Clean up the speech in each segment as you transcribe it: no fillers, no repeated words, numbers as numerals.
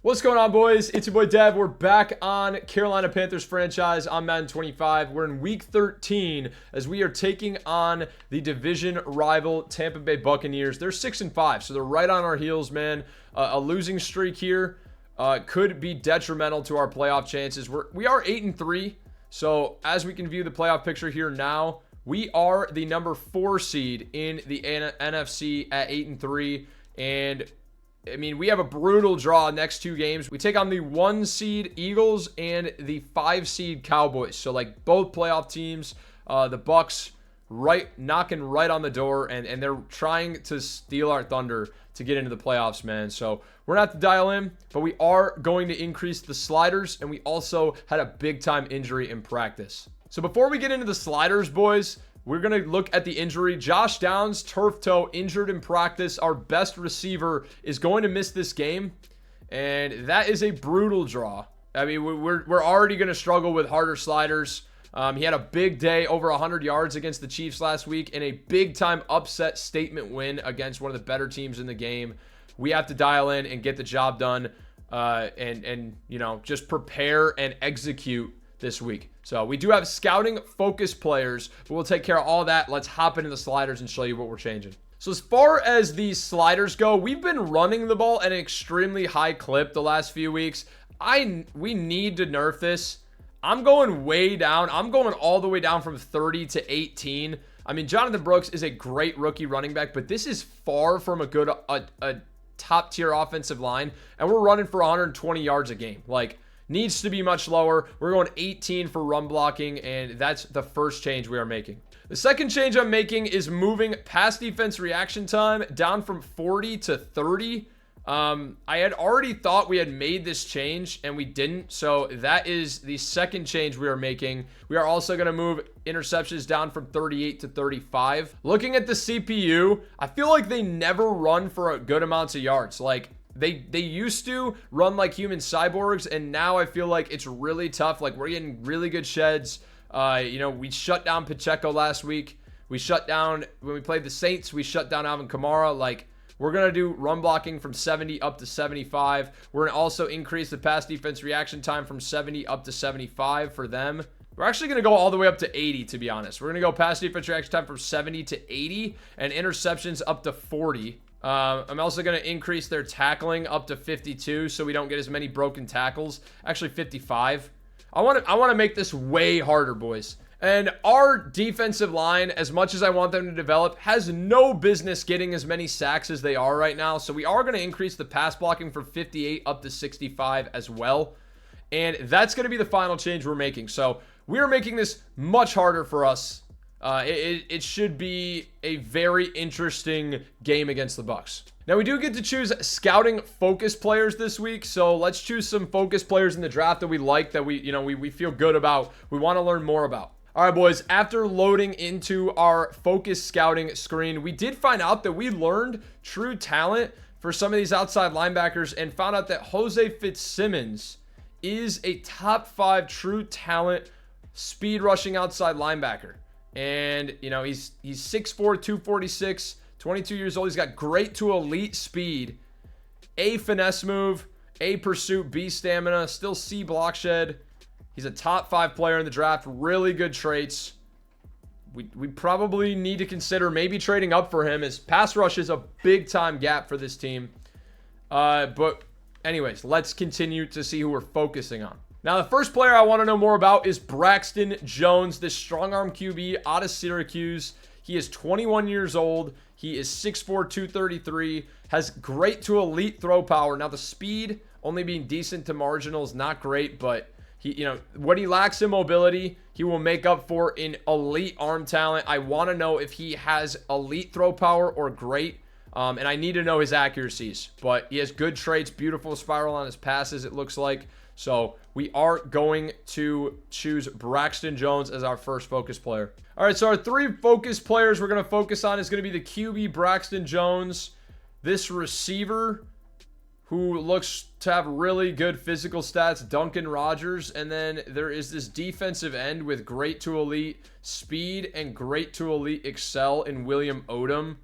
What's going on, boys? It's your boy Dev. We're back on Carolina Panthers franchise on Madden 25. We're in week 13 as we are taking on the division rival Tampa Bay Buccaneers. They're 6-5, so they're right on our heels, man. A losing streak here could be detrimental to our playoff chances. We are 8-3, so as we can view the playoff picture here now, we are the number 4 seed in the NFC at 8-3, and I mean, we have a brutal draw next 2 games. We take on the 1 seed Eagles and the 5 seed Cowboys. So like both playoff teams, the Bucs knocking right on the door, and they're trying to steal our thunder to get into the playoffs, man. So we're not to dial in, but we are going to increase the sliders, and we also had a big time injury in practice. So before we get into the sliders, boys, we're going to look at the injury. Josh Downs, turf toe, injured in practice. Our best receiver is going to miss this game, and that is a brutal draw. I mean, we're already going to struggle with harder sliders. He had a big day, over 100 yards against the Chiefs last week, and a big-time upset statement win against one of the better teams in the game. We have to dial in and get the job done, and you know, just prepare and execute this week. So we do have scouting focused players, but we'll take care of all that. Let's hop into the sliders and show you what we're changing. So as far as these sliders go, we've been running the ball at an extremely high clip the last few weeks. We need to nerf this. I'm going way down. I'm going all the way down from 30 to 18. I mean, Jonathan Brooks is a great rookie running back, but this is far from a good a top tier offensive line, and we're running for 120 yards a game. Like, needs to be much lower. We're going 18 for run blocking, and that's the first change we are making. The second change I'm making is moving pass defense reaction time down from 40 to 30. I had already thought we had made this change, and we didn't, so that is the second change we are making. We are also going to move interceptions down from 38 to 35. Looking at the CPU, I feel like they never run for a good amounts of yards. Like, They used to run like human cyborgs, and now I feel like it's really tough. Like, we're getting really good sheds. You know, we shut down Pacheco last week. We shut down, when we played the Saints, we shut down Alvin Kamara. Like, we're going to do run blocking from 70 up to 75. We're going to also increase the pass defense reaction time from 70 up to 75 for them. We're actually going to go all the way up to 80, to be honest. We're going to go pass defense reaction time from 70 to 80 and interceptions up to 40. I'm also going to increase their tackling up to 52 so we don't get as many broken tackles. Actually, 55. I want to make this way harder, boys. And our defensive line, as much as I want them to develop, has no business getting as many sacks as they are right now. So we are going to increase the pass blocking from 58 up to 65 as well. And that's going to be the final change we're making. So we are making this much harder for us. It should be a very interesting game against the Bucs. Now, we do get to choose scouting focus players this week, so let's choose some focus players in the draft that we like, that we feel good about, we want to learn more about. All right, boys, after loading into our focus scouting screen, we did find out that we learned true talent for some of these outside linebackers and found out that Jose Fitzsimmons is a top 5 true talent speed rushing outside linebacker. And, you know, he's 6'4", 246, 22 years old. He's got great to elite speed, A finesse move, A pursuit, B stamina, still C block shed. He's a top 5 player in the draft. Really good traits. We probably need to consider maybe trading up for him, as pass rush is a big time gap for this team. But anyways, let's continue to see who we're focusing on. Now, the first player I want to know more about is Braxton Jones, this strong arm QB out of Syracuse. He is 21 years old. He is 6'4", 233, has great to elite throw power. Now, the speed only being decent to marginal is not great, but what he lacks in mobility, he will make up for in elite arm talent. I want to know if he has elite throw power or great. And I need to know his accuracies, but he has good traits, beautiful spiral on his passes, it looks like. So we are going to choose Braxton Jones as our first focus player. All right, so our 3 focus players we're going to focus on is going to be the QB Braxton Jones, this receiver who looks to have really good physical stats, Duncan Rogers, and then there is this defensive end with great to elite speed and great to elite excel in William Odom.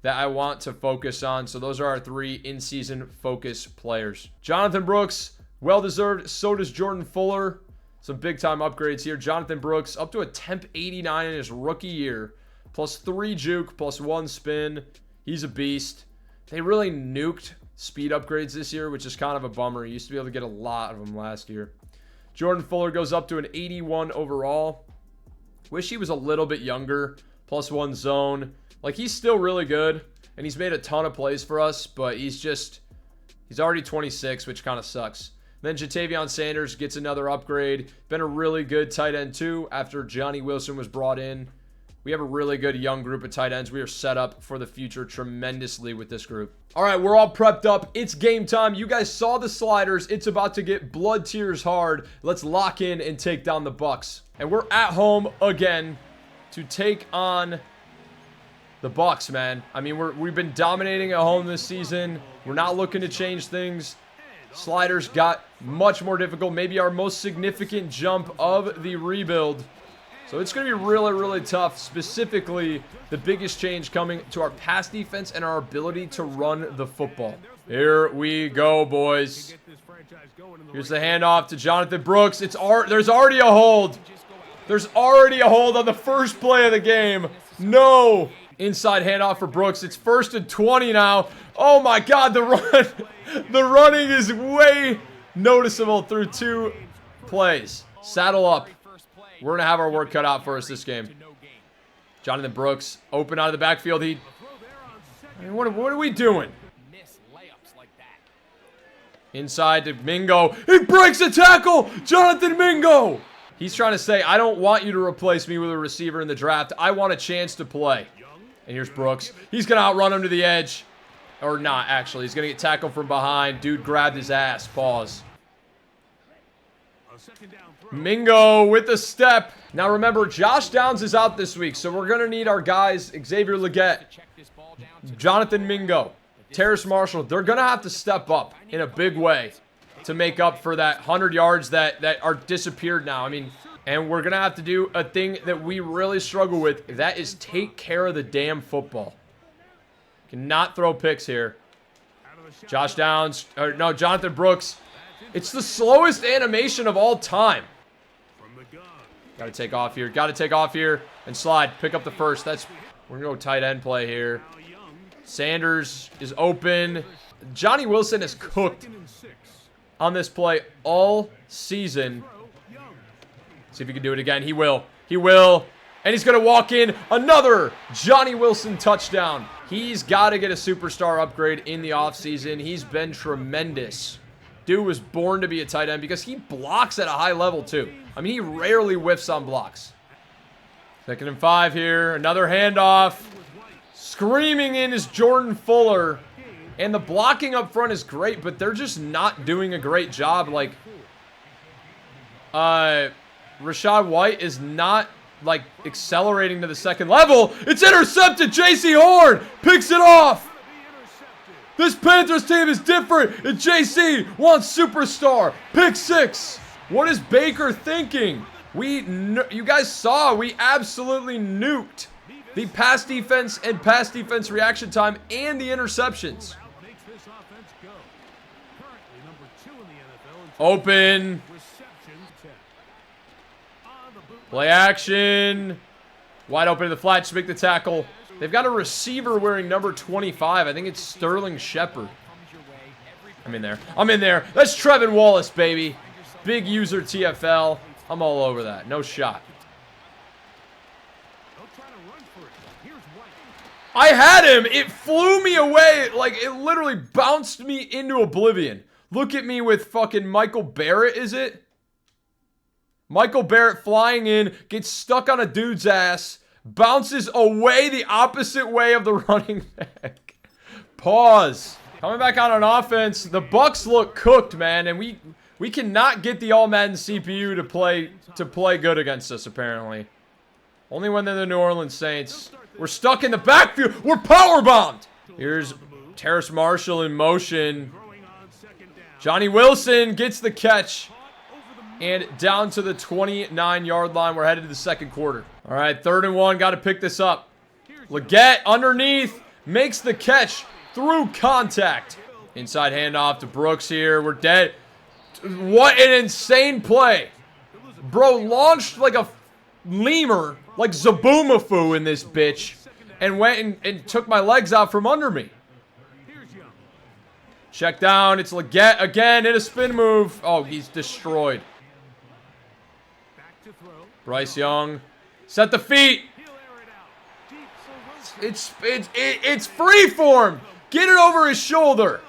that I want to focus on. So those are our 3 in-season focus players. Jonathan Brooks, well-deserved. So does Jordan Fuller. Some big-time upgrades here. Jonathan Brooks up to a temp 89 in his rookie year. Plus 3 juke, plus 1 spin. He's a beast. They really nuked speed upgrades this year, which is kind of a bummer. You used to be able to get a lot of them last year. Jordan Fuller goes up to an 81 overall. Wish he was a little bit younger. Plus 1 zone. Like, he's still really good. And he's made a ton of plays for us. But he's already 26, which kind of sucks. Then Jatavion Sanders gets another upgrade. Been a really good tight end too after Johnny Wilson was brought in. We have a really good young group of tight ends. We are set up for the future tremendously with this group. All right, we're all prepped up. It's game time. You guys saw the sliders. It's about to get blood tears hard. Let's lock in and take down the Bucs. And we're at home again to take on the Bucs, man. I mean, we've been dominating at home this season. We're not looking to change things. Sliders got much more difficult. Maybe our most significant jump of the rebuild. So it's going to be really, really tough. Specifically, the biggest change coming to our pass defense and our ability to run the football. Here we go, boys. Here's the handoff to Jonathan Brooks. There's already a hold. There's already a hold on the first play of the game. No. Inside handoff for Brooks. It's 1st and 20 now. Oh my God, the running is way noticeable through 2 plays. Saddle up. We're going to have our work cut out for us this game. Jonathan Brooks, open out of the backfield. What are we doing? Inside to Mingo. He breaks a tackle! Jonathan Mingo! He's trying to say, I don't want you to replace me with a receiver in the draft. I want a chance to play. And here's Brooks. He's going to outrun him to the edge. Or not, actually. He's going to get tackled from behind. Dude grabbed his ass. Pause. Mingo with the step. Now remember, Josh Downs is out this week, so we're going to need our guys, Xavier Legette, Jonathan Mingo, Terrace Marshall. They're going to have to step up in a big way to make up for that 100 yards that are disappeared now. I mean, and we're going to have to do a thing that we really struggle with. That is take care of the damn football. Cannot throw picks here. Josh Downs, or no, Jonathan Brooks. It's the slowest animation of all time. Got to take off here. Got to take off here and slide. Pick up the first. We're going to go tight end play here. Sanders is open. Johnny Wilson is cooked on this play all season. See if he can do it again. He will. He will. And he's going to walk in. Another Johnny Wilson touchdown. He's got to get a superstar upgrade in the offseason. He's been tremendous. Dude was born to be a tight end because he blocks at a high level too. I mean, he rarely whiffs on blocks. 2nd and 5 here. Another handoff. Screaming in is Jordan Fuller. And the blocking up front is great, but they're just not doing a great job. Like, Rashad White is not, like, accelerating to the 2nd level. It's intercepted. JC Horn picks it off. This Panthers team is different, and JC wants superstar. Pick 6. What is Baker thinking? You guys saw, we absolutely nuked the pass defense and pass defense reaction time and the interceptions. Open. Play action. Wide open in the flat to make the tackle. They've got a receiver wearing number 25. I think it's Sterling Shepard. I'm in there. I'm in there. That's Trevin Wallace, baby. Big user TFL. I'm all over that. No shot. I had him. It flew me away. Like, it literally bounced me into oblivion. Look at me with fucking Michael Barrett, is it? Michael Barrett flying in, gets stuck on a dude's ass, bounces away the opposite way of the running back. Pause. Coming back on offense, the Bucs look cooked, man, and we cannot get the All-Madden CPU to play good against us, apparently. Only when they're the New Orleans Saints. We're stuck in the backfield. We're power-bombed. Here's Terrace Marshall in motion. Johnny Wilson gets the catch. And down to the 29-yard line. We're headed to the 2nd quarter. All right, 3rd and 1. Got to pick this up. Legette underneath. makes the catch through contact. Inside handoff to Brooks here. We're dead. What an insane play. Bro launched like a lemur, like Zaboomafoo in this bitch, and went and took my legs out from under me. Check down. It's Leggett again in a spin move. Oh, he's destroyed. Bryce Young. Set the feet. It's freeform. Get it over his shoulder.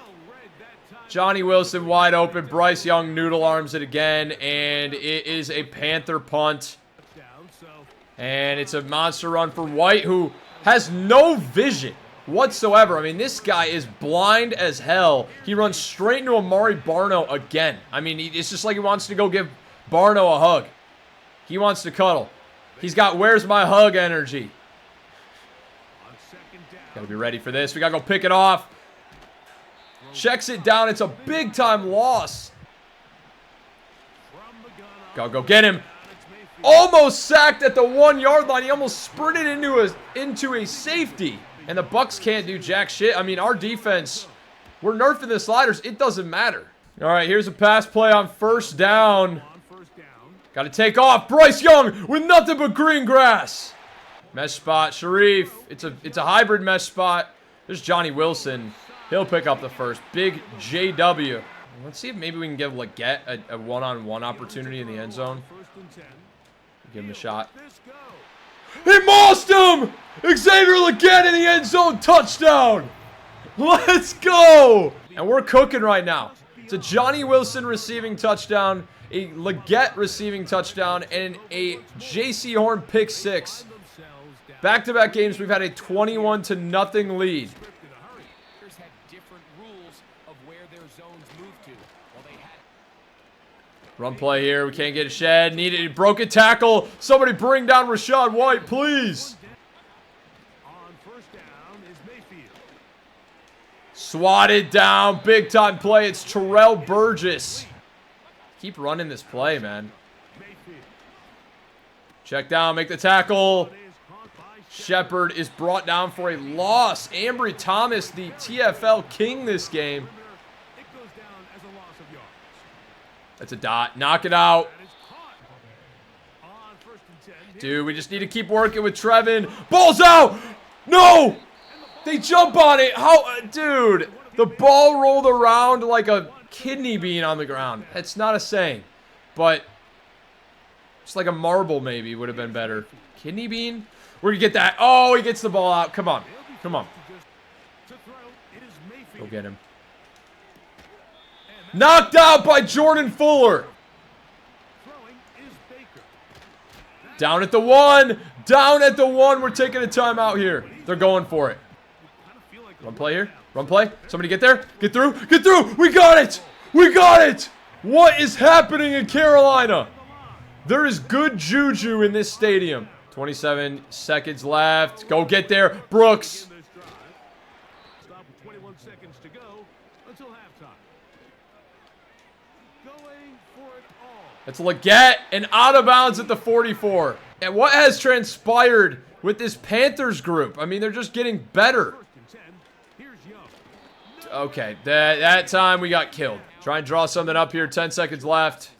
Johnny Wilson wide open. Bryce Young noodle arms it again, and it is a Panther punt. And it's a monster run for White, who has no vision whatsoever. I mean, this guy is blind as hell. He runs straight into Amari Barno again. I mean, it's just like he wants to go give Barno a hug. He wants to cuddle. He's got where's my hug energy. Gotta be ready for this. We gotta go pick it off. Checks it down. It's a big time loss. Go get him. Almost sacked at the 1 yard line. He almost sprinted into a safety. And the Bucks can't do jack shit. I mean, our defense, we're nerfing the sliders. It doesn't matter. All right, here's a pass play on first down. Got to take off. Bryce Young with nothing but green grass. Mesh spot. Sharif. It's a hybrid mesh spot. There's Johnny Wilson. He'll pick up the first. Big JW. Let's see if maybe we can give Leggett a one-on-one opportunity in the end zone. Give him a shot. He mossed him! Xavier Leggett in the end zone. Touchdown! Let's go! And we're cooking right now. It's a Johnny Wilson receiving touchdown, a Leggett receiving touchdown, and a J.C. Horn pick six. Back-to-back games, we've had a 21-0 lead. Run play here. We can't get a shed. Needed. Broken tackle. Somebody bring down Rashad White, please. Swatted down. Big time play. It's Terrell Burgess. Keep running this play, man. Check down. Make the tackle. Shepard is brought down for a loss. Ambry Thomas, the TFL king this game. That's a dot. Knock it out. Dude, we just need to keep working with Trevin. Ball's out! No! They jump on it. How? Dude, the ball rolled around like a kidney bean on the ground. That's not a saying. But just like a marble maybe would have been better. Kidney bean? Where'd you get that? Oh, he gets the ball out. Come on. Come on. Go get him. Knocked out by Jordan Fuller. Down at the 1. Down at the 1. We're taking a timeout here. They're going for it. Run play here. Run play. Somebody get there. Get through. Get through. We got it. We got it. What is happening in Carolina? There is good juju in this stadium. 27 seconds left. Go get there. Brooks. It's Leggett and out of bounds at the 44. And what has transpired with this Panthers group? I mean, they're just getting better. Okay, that time we got killed. Try and draw something up here. 10 seconds left.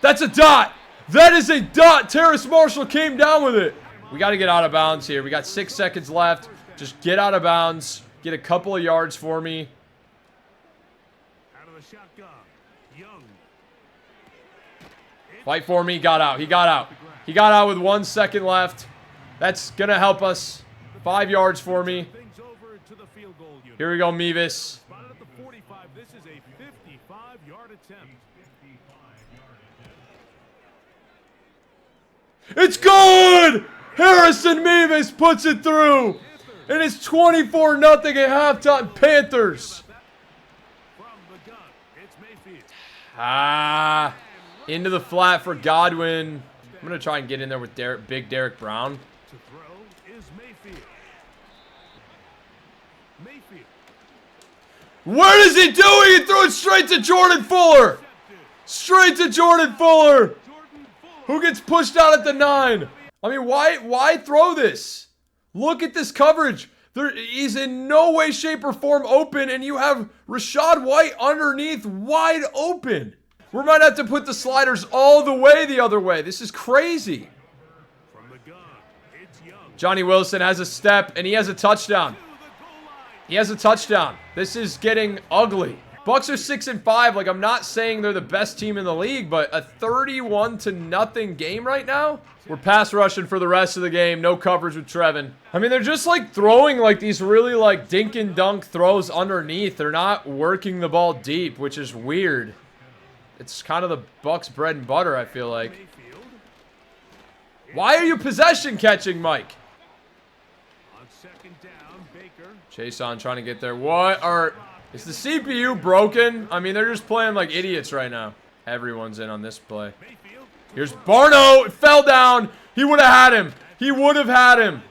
That's a dot. That is a dot. Terrace Marshall came down with it. We got to get out of bounds here. We got 6 seconds left. Just get out of bounds. Get a couple of yards for me. Fight for me. Got out. He got out. He got out with 1 second left. That's going to help us. 5 yards for me. Here we go, Mevis. It's good! Harrison Mevis puts it through. And it's 24-0 at halftime. Panthers. Into the flat for Godwin. I'm going to try and get in there with Big Derek Brown. What is he doing? He threw it straight to Jordan Fuller. Straight to Jordan Fuller. Who gets pushed out at the 9. I mean, why throw this? Look at this coverage. He's in no way, shape, or form open, and you have Rachaad White underneath wide open. We might have to put the sliders all the way the other way. This is crazy. Johnny Wilson has a step, and he has a touchdown. He has a touchdown. This is getting ugly. Bucks are 6-5. Like, I'm not saying they're the best team in the league, but a 31-0 game right now? We're pass rushing for the rest of the game. No coverage with Trevin. I mean, they're just, like, throwing, like, these really, like, dink and dunk throws underneath. They're not working the ball deep, which is weird. It's kind of the Bucks' bread and butter, I feel like. Why are you possession catching, Mike? Chase on trying to get there. Is the CPU broken? I mean, they're just playing like idiots right now. Everyone's in on this play. Here's Barno. It fell down. He would have had him. He would have had him.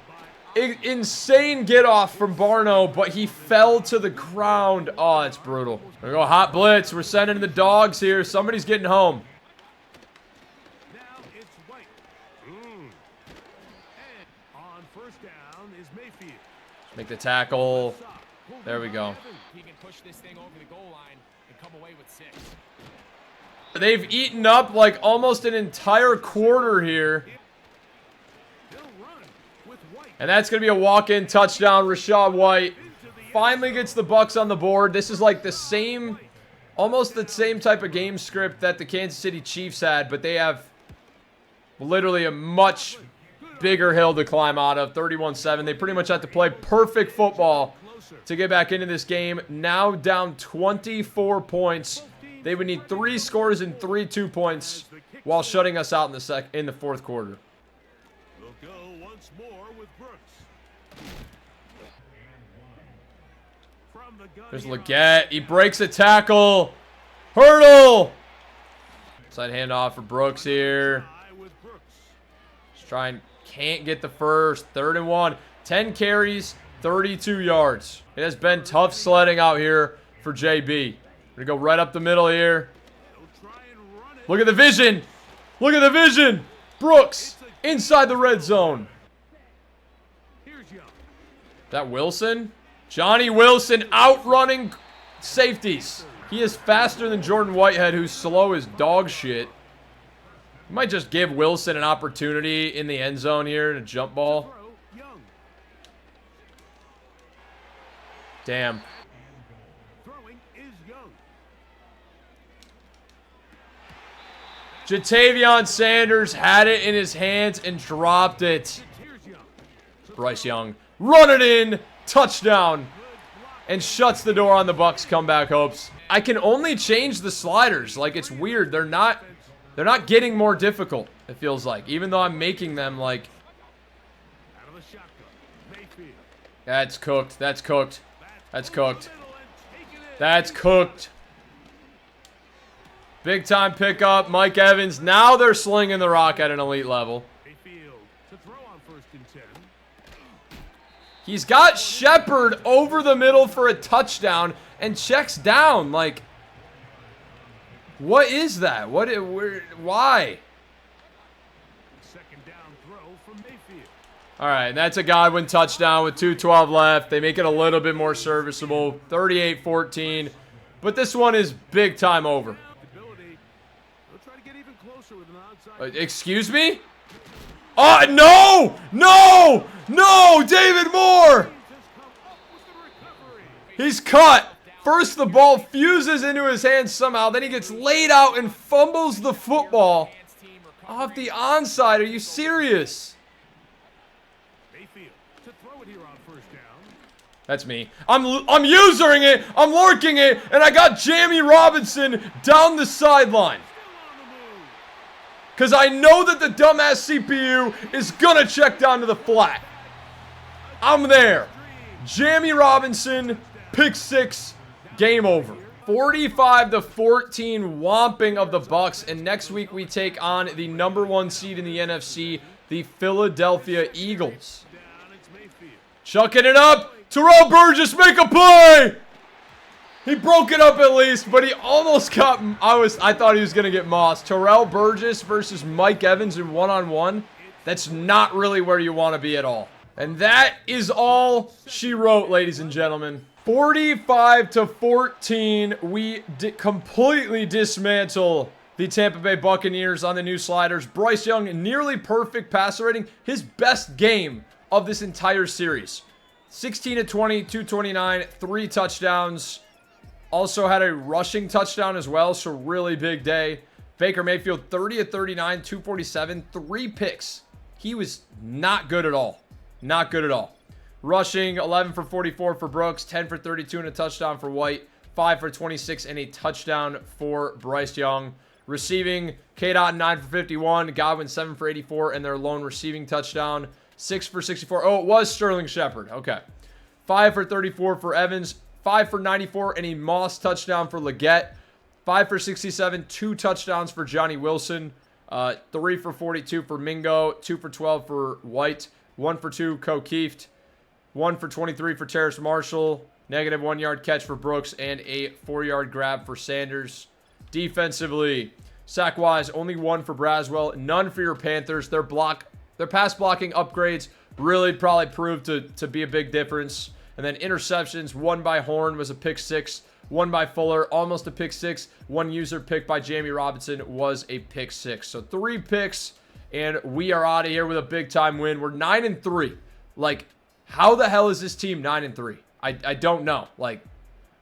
Insane get off from Barno, but he fell to the ground. Oh, it's brutal. There we go. Hot blitz. We're sending the dogs here. Somebody's getting home. Make the tackle. There we go. They've eaten up like almost an entire quarter here. And that's going to be a walk-in touchdown. Rachaad White finally gets the Bucks on the board. This is like the same, almost the same type of game script that the Kansas City Chiefs had, but they have literally a much bigger hill to climb out of. 31-7. They pretty much have to play perfect football to get back into this game. Now down 24 points. They would need 3 scores and 3 2-points while shutting us out in the fourth quarter. We'll go once more with Brooks. There's Leggett. He breaks a tackle. Hurdle. Side handoff for Brooks here. Just trying. Can't get the first. 3rd and 1. 10 carries, 32 yards. It has been tough sledding out here for JB. We're going to go right up the middle here. Look at the vision. Look at the vision. Brooks inside the red zone. That Wilson? Johnny Wilson outrunning safeties. He is faster than Jordan Whitehead, who's slow as dog shit. Might just give Wilson an opportunity in the end zone here in a jump ball. Damn. Jatavion Sanders had it in his hands and dropped it. Bryce Young run it in, touchdown, and shuts the door on the Bucks' comeback hopes. I can only change the sliders. Like, it's weird. They're not getting more difficult, it feels like. Even though I'm making them, like... That's cooked. That's cooked. That's cooked. That's cooked. Big time pickup. Mike Evans. Now they're slinging the rock at an elite level. He's got Shepard over the middle for a touchdown and checks down. Like... What is that? Why? All right, that's a Godwin touchdown with 2:12 left. They make it a little bit more serviceable, 38-14. But this one is big time over. Excuse me? Oh, no! No! No! David Moore! He's cut. First, the ball fuses into his hands somehow. Then he gets laid out and fumbles the football off the onside. Are you serious? That's me. I'm usering it. I'm lurking it. And I got Jamie Robinson down the sideline. Because I know that the dumbass CPU is going to check down to the flat. I'm there. Jamie Robinson, pick 6. Game over. 45-14 whomping of the Bucks, and next week we take on the #1 seed in the NFC, the Philadelphia Eagles. Chucking it up. Terrell Burgess, make a play. He broke it up at least, but he almost got... I thought he was going to get mossed. Terrell Burgess versus Mike Evans in one-on-one. That's not really where you want to be at all. And that is all she wrote, ladies and gentlemen. 45-14, we completely dismantle the Tampa Bay Buccaneers on the new sliders. Bryce Young, nearly perfect passer rating. His best game of this entire series. 16-20, 229, 3 touchdowns. Also had a rushing touchdown as well, so really big day. Baker Mayfield, 30-39, 247, 3 picks. He was not good at all. Not good at all. Rushing, 11 for 44 for Brooks, 10 for 32 and a touchdown for White, 5 for 26 and a touchdown for Bryce Young. Receiving, K-Dot 9 for 51, Godwin 7 for 84, and their lone receiving touchdown, 6 for 64. Oh, it was Sterling Shepard. Okay. 5 for 34 for Evans, 5 for 94, and a Moss touchdown for Leggett. 5 for 67, 2 touchdowns for Johnny Wilson. 3 for 42 for Mingo, 2 for 12 for White, 1 for 2 O'Keefe, 1 for 23 for Terrace Marshall, negative 1 yard catch for Brooks, and a 4-yard grab for Sanders. Defensively, sack-wise, only 1 for Braswell, none for your Panthers. Their pass blocking upgrades really probably proved to be a big difference. And then interceptions, 1 by Horn was a pick 6, 1 by Fuller, almost a pick 6, 1 user pick by Jamie Robinson was a pick 6. So 3 picks, and we are out of here with a big-time win. We're 9-3. Like, how the hell is this team 9-3? I don't know. Like,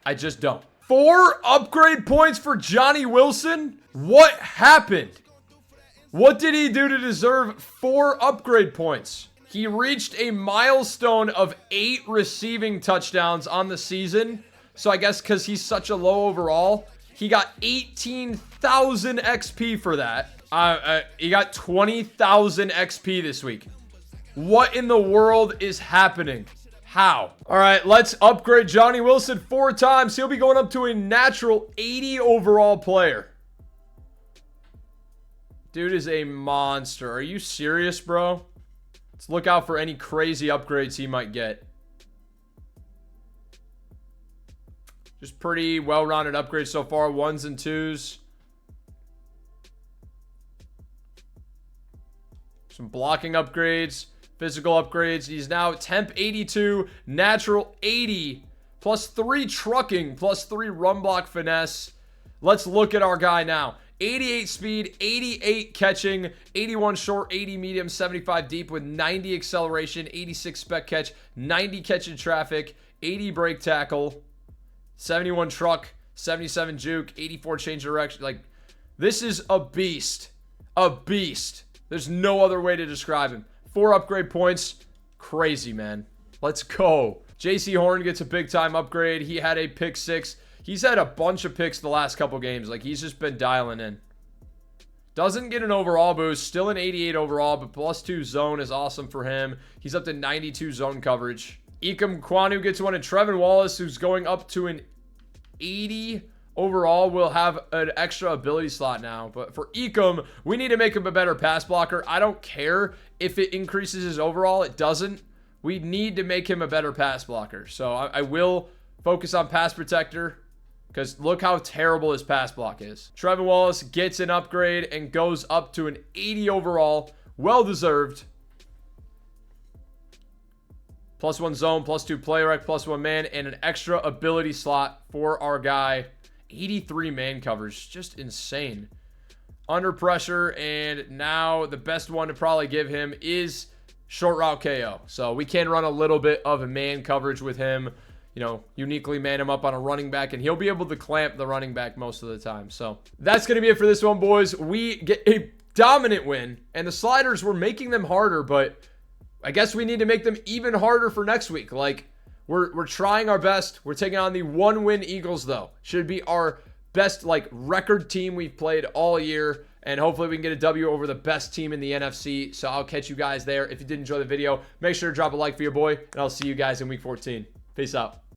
I just don't. 4 upgrade points for Johnny Wilson? What happened? What did he do to deserve 4 upgrade points? He reached a milestone of 8 receiving touchdowns on the season. So I guess because he's such a low overall, he got 18,000 XP for that. He got 20,000 XP this week. What in the world is happening? How? All right, let's upgrade Johnny Wilson 4 times. He'll be going up to a natural 80 overall player. Dude is a monster. Are you serious, bro? Let's look out for any crazy upgrades he might get. Just pretty well-rounded upgrades so far. 1s and 2s. Some blocking upgrades. Physical upgrades. He's now temp 82, natural 80, plus 3 trucking, plus 3 run block finesse. Let's look at our guy now. 88 speed, 88 catching, 81 short, 80 medium, 75 deep with 90 acceleration, 86 spec catch, 90 catch in traffic, 80 break tackle, 71 truck, 77 juke, 84 change direction. Like, this is a beast. A beast. There's no other way to describe him. 4 upgrade points. Crazy, man. Let's go. JC Horn gets a big-time upgrade. He had a pick 6. He's had a bunch of picks the last couple games. Like, he's just been dialing in. Doesn't get an overall boost. Still an 88 overall, but +2 zone is awesome for him. He's up to 92 zone coverage. Ikem Kwanu gets one, and Trevin Wallace, who's going up to an 80 overall, will have an extra ability slot now. But for Ikem, we need to make him a better pass blocker. I don't care if it increases his overall. It doesn't. We need to make him a better pass blocker. So I will focus on pass protector, because look how terrible his pass block is. Trevin Wallace gets an upgrade and goes up to an 80 overall. Well-deserved. +1 zone, +2 play rec, +1 man, and an extra ability slot for our guy. 83 man coverage. Just insane. Under pressure, and now the best one to probably give him is short route KO. So we can run a little bit of a man coverage with him. You know, uniquely man him up on a running back, and he'll be able to clamp the running back most of the time. So that's going to be it for this one, boys. We get a dominant win, and the sliders were making them harder, but I guess we need to make them even harder for next week. Like, we're trying our best. We're taking on the 1-win Eagles, though. Should be our best, like, record team we've played all year, and hopefully we can get a W over the best team in the NFC. So I'll catch you guys there. If you did enjoy the video, make sure to drop a like for your boy, and I'll see you guys in Week 14. Peace out.